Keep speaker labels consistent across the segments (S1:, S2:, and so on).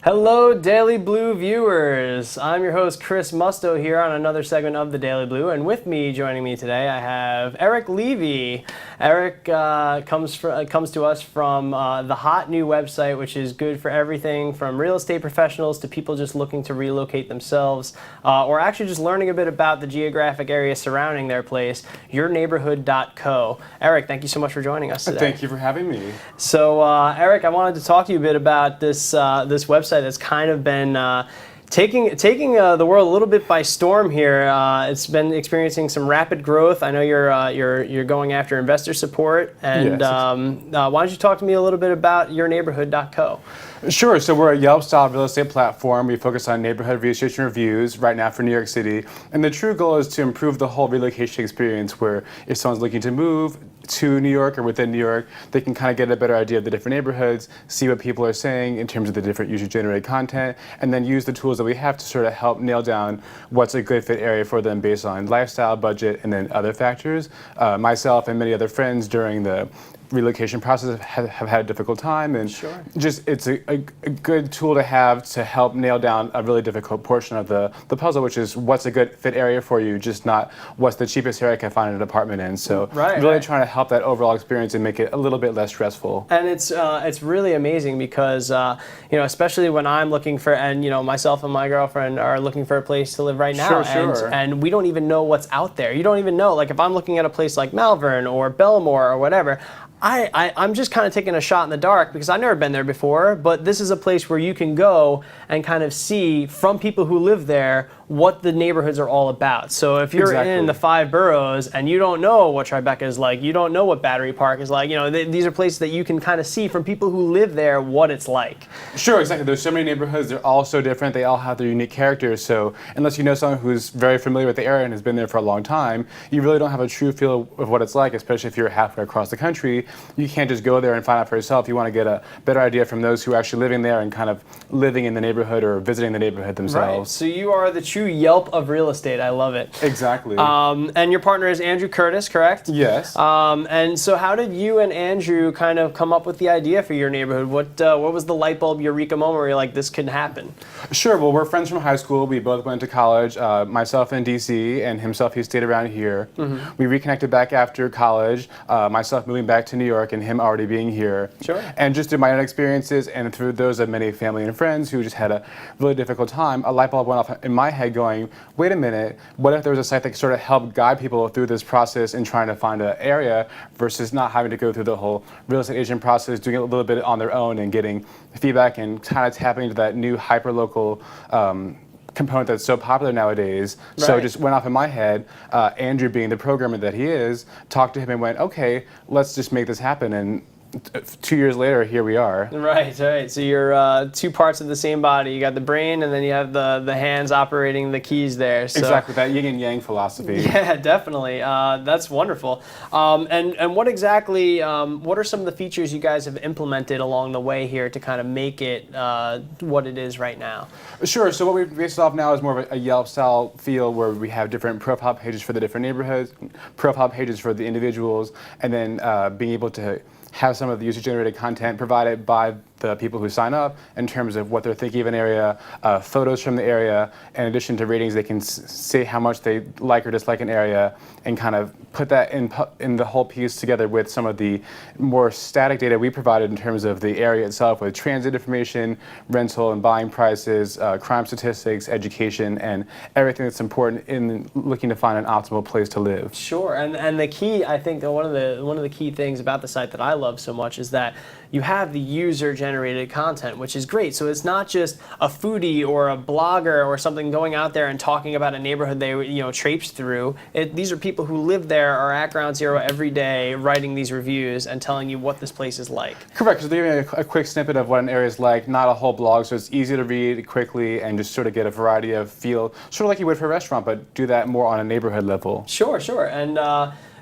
S1: Hello, Daily Blu viewers. I'm your host, Chris Musto, here on another segment of the Daily Blu, and with me, joining me today, I have Eric Levy. Eric comes to us from the hot new website, which is good for everything from real estate professionals to people just looking to relocate themselves, or actually just learning a bit about the geographic area surrounding their place, yourneighborhood.co. Eric, thank you so much for joining us today.
S2: Thank you for having me.
S1: So, Eric, I wanted to talk to you a bit about this website that's kind of been taking the world a little bit by storm here. It's been experiencing some rapid growth. I know you're going after investor support, and
S2: yes.
S1: Why don't you talk to me a little bit about yourneighborhood.co?
S2: Sure. So we're a Yelp-style real estate platform. We focus on neighborhood research and reviews right now for New York City. And the true goal is to improve the whole relocation experience, where if someone's looking to move to New York or within New York, they can kind of get a better idea of the different neighborhoods, see what people are saying in terms of the different user-generated content, and then use the tools that we have to sort of help nail down what's a good fit area for them based on lifestyle, budget, and then other factors. Myself and many other friends during the relocation process have had a difficult time, and
S1: Sure.
S2: just it's a good tool to have to help nail down a really difficult portion of the puzzle, which is what's a good fit area for you, just not what's the cheapest area I can find an apartment in. So really trying to help that overall experience and make it a little bit less stressful.
S1: And it's really amazing because especially when I'm looking for, and myself and my girlfriend are looking for a place to live right now,
S2: Sure.
S1: and we don't even know what's out there. You don't even know, like if I'm looking at a place like Malvern or Belmore or whatever, I'm just kind of taking a shot in the dark because I've never been there before, but this is a place where you can go and kind of see from people who live there what the neighborhoods are all about. So if you're in the 5 boroughs and you don't know what Tribeca is like, you don't know what Battery Park is like, these are places that you can kind of see from people who live there what it's like.
S2: Sure, exactly. There's so many neighborhoods. They're all so different. They all have their unique characters. So unless you know someone who's very familiar with the area and has been there for a long time, you really don't have a true feel of what it's like, especially if you're halfway across the country. You can't just go there and find out for yourself. You want to get a better idea from those who are actually living there and kind of living in the neighborhood or visiting the neighborhood themselves.
S1: Right. So you are the true Yelp of real estate. I love it.
S2: Exactly.
S1: And your partner is Andrew Curtis, correct?
S2: Yes.
S1: And so how did you and Andrew kind of come up with the idea for your neighborhood? What was the light bulb eureka moment where you're like, this can happen?
S2: Sure. Well, we're friends from high school. We both went to college. Myself in D.C. and himself, he stayed around here. Mm-hmm. We reconnected back after college. Myself moving back to New York and him already being here.
S1: Sure.
S2: And just through my own experiences and through those of many family and friends who just had a really difficult time, a light bulb went off in my head going, wait a minute, what if there was a site that could sort of help guide people through this process in trying to find an area versus not having to go through the whole real estate agent process, doing it a little bit on their own and getting feedback and kind of tapping into that new hyper-local component that's so popular nowadays. Right. So it just went off in my head. Andrew, being the programmer that he is, talked to him and went, okay, let's just make this happen. And 2 years later, here we are.
S1: Right. So you're 2 parts of the same body. You got the brain, and then you have the hands operating the keys there. So.
S2: Exactly, that yin and yang philosophy.
S1: Yeah, definitely. That's wonderful. And what exactly, what are some of the features you guys have implemented along the way here to kind of make it what it is right now?
S2: Sure. So what we've based off now is more of a Yelp-style feel where we have different profile pages for the different neighborhoods, profile pages for the individuals, and then being able to have some of the user-generated content provided by the people who sign up in terms of what they're thinking of an area, photos from the area. In addition to ratings, they can say how much they like or dislike an area and kind of put that in the whole piece together with some of the more static data we provided in terms of the area itself with transit information, rental and buying prices, crime statistics, education, and everything that's important in looking to find an optimal place to live.
S1: Sure, and the key, I think one of the key things about the site that I love so much is that you have the user-generated content, which is great. So it's not just a foodie or a blogger or something going out there and talking about a neighborhood they traipse through. These are people who live there, are at Ground Zero every day, writing these reviews and telling you what this place is like.
S2: Correct. So they're giving a quick snippet of what an area is like, not a whole blog, so it's easy to read quickly and just sort of get a variety of feel, sort of like you would for a restaurant, but do that more on a neighborhood level.
S1: Sure. And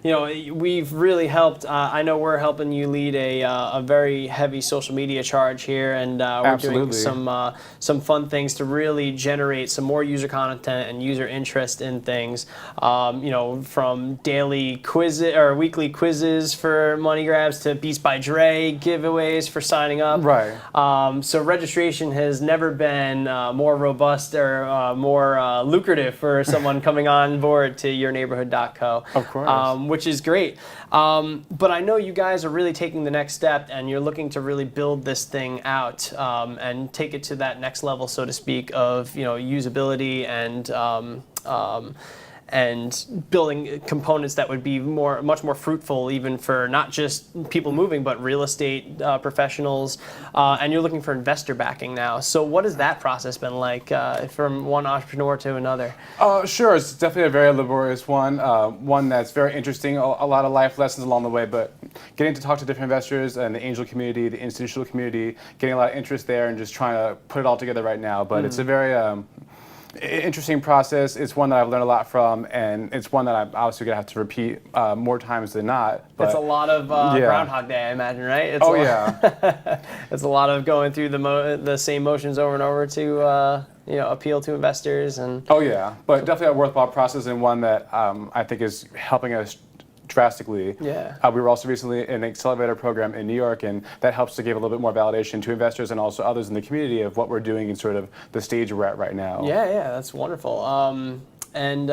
S1: we've really helped. I know we're helping you lead a very heavy social media charge here, and we're doing some fun things to really generate some more user content and user interest in things. From daily quizzes or weekly quizzes for money grabs to Beats by Dre giveaways for signing up.
S2: Right.
S1: So registration has never been more robust or more lucrative for someone coming on board to yourneighborhood.co.
S2: Of course.
S1: Which is great. But I know you guys are really taking the next step, and you're looking to really build this thing out and take it to that next level, so to speak, of usability and building components that would be much more fruitful, even for not just people moving, but real estate professionals. And you're looking for investor backing now. So what has that process been like from one entrepreneur to another?
S2: Sure, it's definitely a very laborious one. One that's very interesting, a lot of life lessons along the way, but getting to talk to different investors and the angel community, the institutional community, getting a lot of interest there and just trying to put it all together right now. But it's a very interesting process. It's one that I've learned a lot from, and it's one that I'm obviously going to have to repeat more times than not. But
S1: it's a lot of Groundhog Day, I imagine, right? It's a lot of going through the same motions over and over to appeal to investors.
S2: Oh yeah, but definitely a worthwhile process, and one that I think is helping us drastically.
S1: Yeah.
S2: We were also recently in an accelerator program in New York, and that helps to give a little bit more validation to investors and also others in the community of what we're doing and sort of the stage we're at right now.
S1: Yeah, that's wonderful. And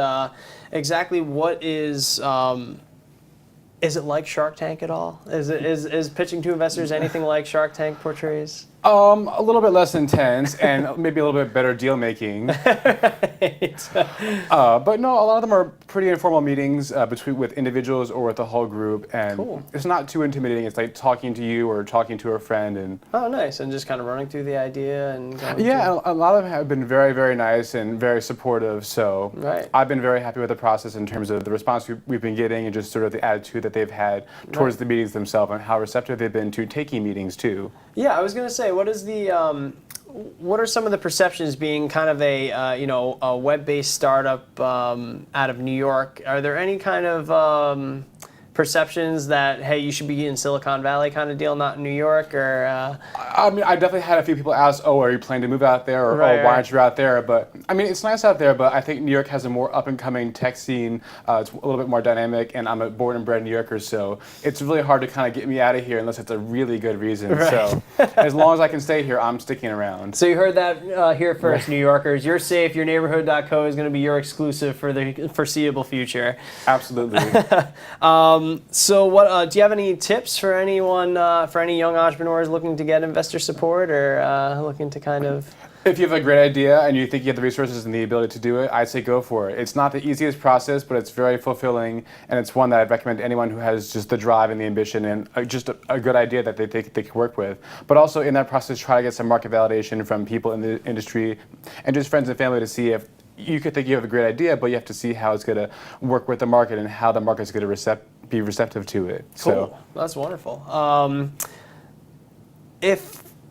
S1: exactly what is it like Shark Tank at all? Is pitching to investors anything like Shark Tank portrays?
S2: A little bit less intense and maybe a little bit better deal making.
S1: Right.
S2: But no, a lot of them are pretty informal meetings with individuals or with the whole group, and
S1: cool.
S2: It's not too intimidating. It's like talking to you or talking to a friend, and
S1: oh, nice, and just kind of running through the idea and going
S2: a lot of them have been very, very nice and very supportive. So
S1: right.
S2: I've been very happy with the process in terms of the response we've been getting and just sort of the attitude that they've had towards the meetings themselves and how receptive they've been to taking meetings too.
S1: Yeah, I was going to say, what are some of the perceptions being kind of a web-based startup out of New York? Are there any kind of perceptions that, hey, you should be in Silicon Valley kind of deal, not in New York, or?
S2: I mean, I definitely had a few people ask, "Oh, are you planning to move out there?" or
S1: right,
S2: "Oh, why aren't you out there?" But I mean, it's nice out there. But I think New York has a more up-and-coming tech scene. It's a little bit more dynamic, and I'm a born and bred New Yorker, so it's really hard to kind of get me out of here unless it's a really good reason.
S1: Right.
S2: So as long as I can stay here, I'm sticking around.
S1: So you heard that here first, New Yorkers. You're safe. Yourneighborhood.co is going to be your exclusive for the foreseeable future.
S2: Absolutely.
S1: So what do you have any tips for anyone, for any young entrepreneurs looking to get investor support or looking to kind of?
S2: If you have a great idea and you think you have the resources and the ability to do it, I'd say go for it. It's not the easiest process, but it's very fulfilling, and it's one that I'd recommend to anyone who has just the drive and the ambition and just a good idea that they think they can work with. But also in that process, try to get some market validation from people in the industry and just friends and family to see if you could think you have a great idea, but you have to see how it's going to work with the market and how the market's going to be receptive to it.
S1: Cool. That's wonderful.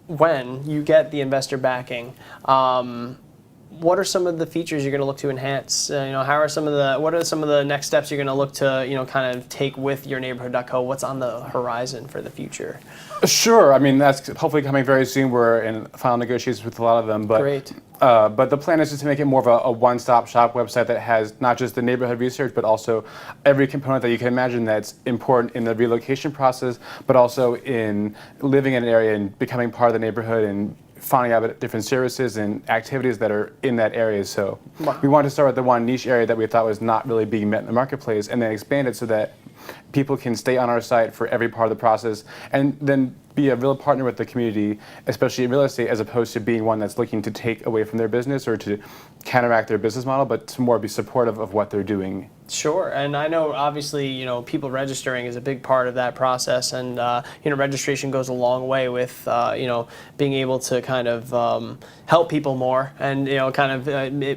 S1: When you get the investor backing, what are some of the features you're going to look to enhance? What are some of the next steps you're going to look to, kind of take with yourneighborhood.co? What's on the horizon for the future?
S2: Sure. I mean, that's hopefully coming very soon. We're in final negotiations with a lot of them. But,
S1: great.
S2: But the plan is just to make it more of a one-stop shop website that has not just the neighborhood research, but also every component that you can imagine that's important in the relocation process, but also in living in an area and becoming part of the neighborhood and finding out about different services and activities that are in that area. So we wanted to start with the one niche area that we thought was not really being met in the marketplace, and then expand it so that people can stay on our site for every part of the process, and then be a real partner with the community, especially in real estate, as opposed to being one that's looking to take away from their business or to counteract their business model, but to more be supportive of what they're doing.
S1: Sure, and I know obviously people registering is a big part of that process, and registration goes a long way with being able to kind of help people more and kind of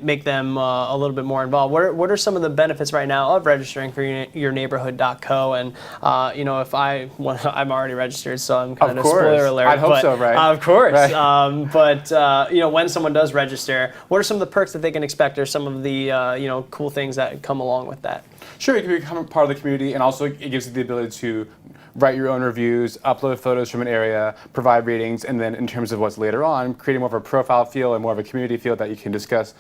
S1: make them a little bit more involved. What are some of the benefits right now of registering for yourneighborhood.co? And if I'm already registered, so I'm kind of spoiler alert.
S2: I hope so, right?
S1: Of course.
S2: Right.
S1: But when someone does register, what are some of the perks that they can expect, or some of the cool things that come along with that?
S2: Sure, you can become a part of the community, and also it gives you the ability to write your own reviews, upload photos from an area, provide ratings, and then in terms of what's later on, creating more of a profile feel and more of a community feel that you can discuss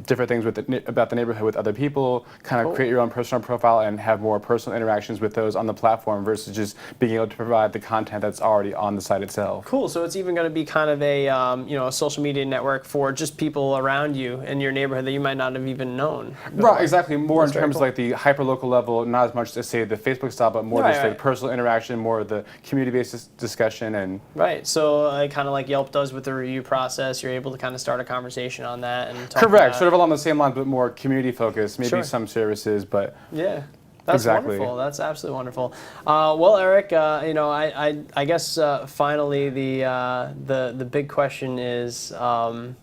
S2: different things about the neighborhood with other people, kind of create your own personal profile and have more personal interactions with those on the platform versus just being able to provide the content that's already on the site itself.
S1: Cool. So it's even going to be kind of a a social media network for just people around you in your neighborhood that you might not have even known before.
S2: Right, exactly. More
S1: That's
S2: in terms
S1: very
S2: of like the hyper-local level, not as much to say the Facebook style, but more just like personal interaction, more of the community-based discussion. And
S1: right. So kind of like Yelp does with the review process, you're able to kind of start a conversation on that and talk
S2: correct,
S1: about
S2: sort of along the same lines, but more community-focused, maybe some services, but
S1: yeah. That's wonderful. That's absolutely wonderful. Well, Eric, I guess finally the big question is that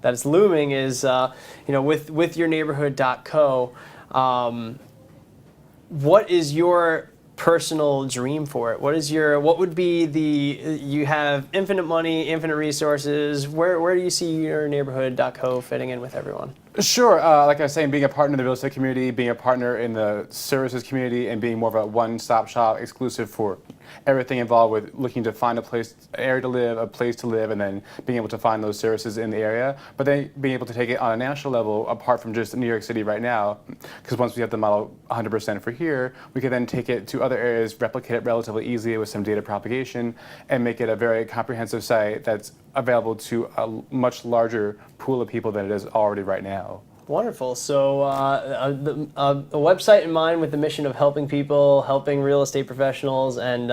S1: is looming is with yourneighborhood.co, what is your personal dream for it? What would be you have infinite money, infinite resources. Where do you see yourneighborhood.co fitting in with everyone?
S2: Sure. Like I was saying, being a partner in the real estate community, being a partner in the services community, and being more of a one-stop shop exclusive for everything involved with looking to find an area to live, a place to live, and then being able to find those services in the area. But then being able to take it on a national level, apart from just New York City right now, because once we have the model 100% for here, we can then take it to other areas, replicate it relatively easily with some data propagation, and make it a very comprehensive site that's available to a much larger pool of people than it is already right now.
S1: Wonderful. So a website in mind with the mission of helping people, helping real estate professionals, and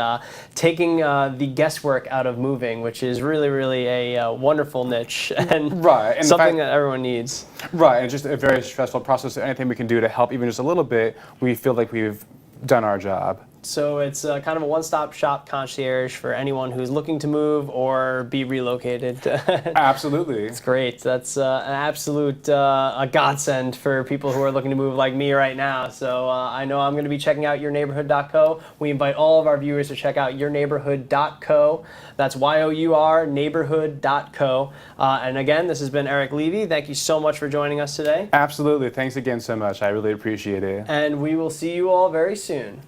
S1: taking the guesswork out of moving, which is really, really a wonderful niche and,
S2: and
S1: something that everyone needs.
S2: Right, and just a very stressful process. So anything we can do to help even just a little bit, we feel like we've done our job.
S1: So it's kind of a one-stop shop concierge for anyone who's looking to move or be relocated.
S2: Absolutely.
S1: It's great. That's an absolute a godsend for people who are looking to move like me right now. So I know I'm going to be checking out yourneighborhood.co. We invite all of our viewers to check out yourneighborhood.co. That's Y-O-U-R, neighborhood.co. And again, this has been Eric Levy. Thank you so much for joining us today.
S2: Absolutely. Thanks again so much. I really appreciate it.
S1: And we will see you all very soon.